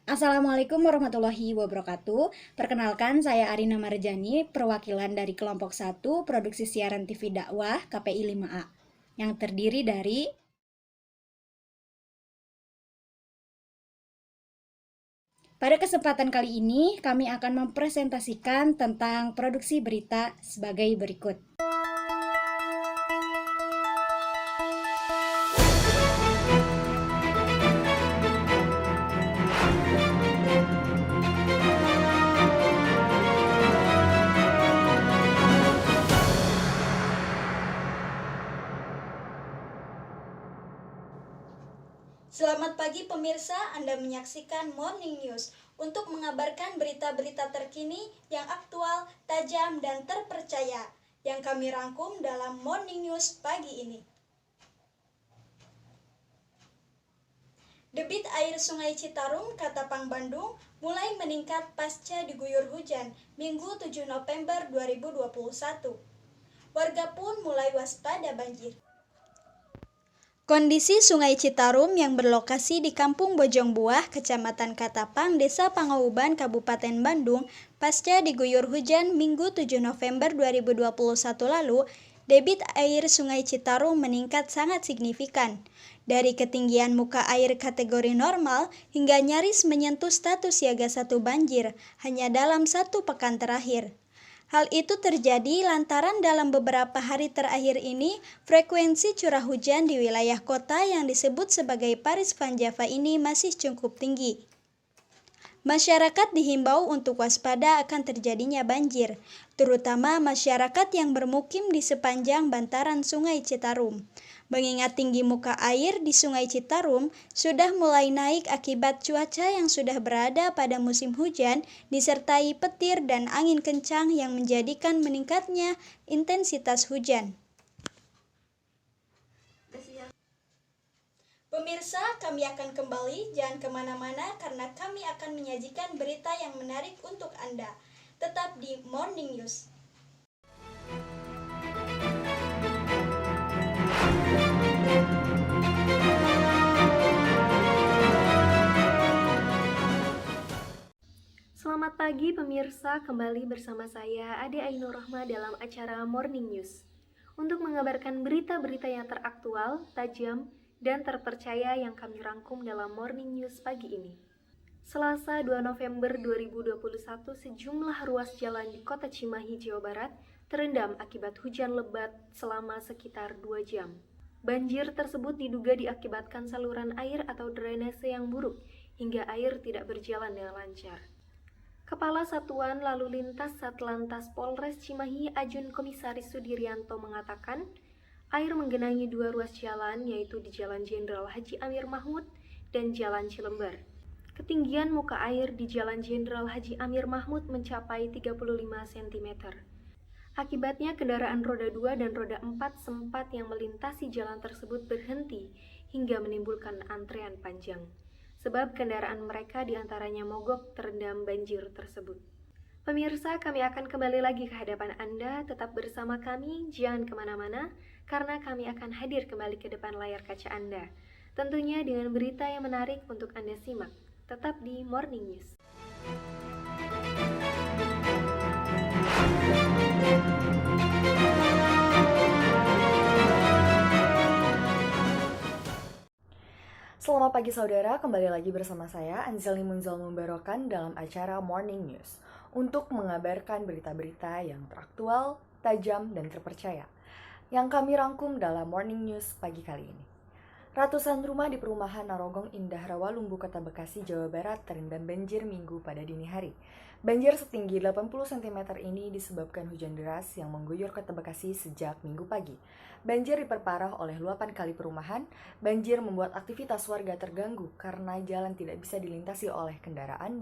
Assalamualaikum warahmatullahi wabarakatuh. Perkenalkan, saya Arina Marjani, perwakilan dari kelompok 1 Produksi Siaran TV Dakwah KPI 5A, yang terdiri dari pada kesempatan kali ini, kami akan mempresentasikan tentang produksi berita sebagai berikut. Selamat pagi pemirsa, Anda menyaksikan Morning News untuk mengabarkan berita-berita terkini yang aktual, tajam, dan terpercaya yang kami rangkum dalam Morning News pagi ini. Debit air Sungai Citarum, Katapang, Bandung mulai meningkat pasca diguyur hujan Minggu 7 November 2021. Warga pun mulai waspada banjir. Kondisi Sungai Citarum yang berlokasi di Kampung Bojong Buah, Kecamatan Katapang, Desa Pangauban, Kabupaten Bandung, pasca diguyur hujan Minggu 7 November 2021 lalu, debit air Sungai Citarum meningkat sangat signifikan. Dari ketinggian muka air kategori normal hingga nyaris menyentuh status siaga 1 banjir hanya dalam 1 pekan terakhir. Hal itu terjadi lantaran dalam beberapa hari terakhir ini, frekuensi curah hujan di wilayah kota yang disebut sebagai Paris Van Java ini masih cukup tinggi. Masyarakat dihimbau untuk waspada akan terjadinya banjir, terutama masyarakat yang bermukim di sepanjang bantaran Sungai Citarum. Mengingat tinggi muka air di Sungai Citarum sudah mulai naik akibat cuaca yang sudah berada pada musim hujan disertai petir dan angin kencang yang menjadikan meningkatnya intensitas hujan. Pemirsa, kami akan kembali, jangan kemana-mana karena kami akan menyajikan berita yang menarik untuk Anda. Tetap di Morning News. Selamat pagi pemirsa, kembali bersama saya Ade Ainur Rahma dalam acara Morning News untuk mengabarkan berita-berita yang teraktual, tajam, dan terpercaya yang kami rangkum dalam Morning News pagi ini. Selasa 2 November 2021, sejumlah ruas jalan di Kota Cimahi, Jawa Barat terendam akibat hujan lebat selama sekitar 2 jam. Banjir tersebut diduga diakibatkan saluran air atau drainase yang buruk hingga air tidak berjalan dengan lancar. Kepala Satuan Lalu Lintas Satlantas Polres Cimahi Ajun Komisaris Sudiryanto mengatakan, air menggenangi 2 ruas jalan yaitu di Jalan Jenderal Haji Amir Mahmud dan Jalan Cilember. Ketinggian muka air di Jalan Jenderal Haji Amir Mahmud mencapai 35 cm. Akibatnya kendaraan roda 2 dan roda 4 sempat yang melintasi jalan tersebut berhenti hingga menimbulkan antrean panjang. Sebab kendaraan mereka diantaranya mogok terendam banjir tersebut. Pemirsa, kami akan kembali lagi ke hadapan Anda, tetap bersama kami, jangan kemana-mana, karena kami akan hadir kembali ke depan layar kaca Anda. Tentunya dengan berita yang menarik untuk Anda simak, tetap di Morning News. Selamat pagi saudara, kembali lagi bersama saya Anzali Munzal Membarokan dalam acara Morning News untuk mengabarkan berita-berita yang teraktual, tajam, dan terpercaya yang kami rangkum dalam Morning News pagi kali ini. Ratusan rumah di perumahan Narogong Indah Rawalumbu, Kota Bekasi, Jawa Barat terendam banjir Minggu pada dini hari. Banjir setinggi 80 cm ini disebabkan hujan deras yang mengguyur Kota Bekasi sejak Minggu pagi. Banjir diperparah oleh luapan kali perumahan. Banjir membuat aktivitas warga terganggu karena jalan tidak bisa dilintasi oleh kendaraan.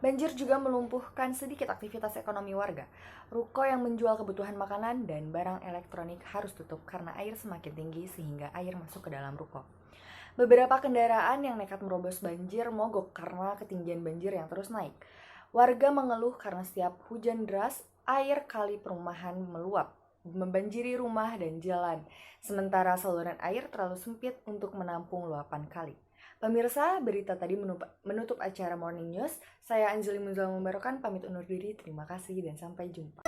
Banjir juga melumpuhkan sedikit aktivitas ekonomi warga. Ruko yang menjual kebutuhan makanan dan barang elektronik harus tutup karena air semakin tinggi sehingga air masuk ke dalam ruko. Beberapa kendaraan yang nekat merobos banjir mogok karena ketinggian banjir yang terus naik. Warga mengeluh karena setiap hujan deras, air kali perumahan meluap, membanjiri rumah dan jalan, sementara saluran air terlalu sempit untuk menampung luapan kali. Pemirsa, berita tadi menutup acara Morning News. Saya Anjali Munzal Membarokan, pamit undur diri. Terima kasih dan sampai jumpa.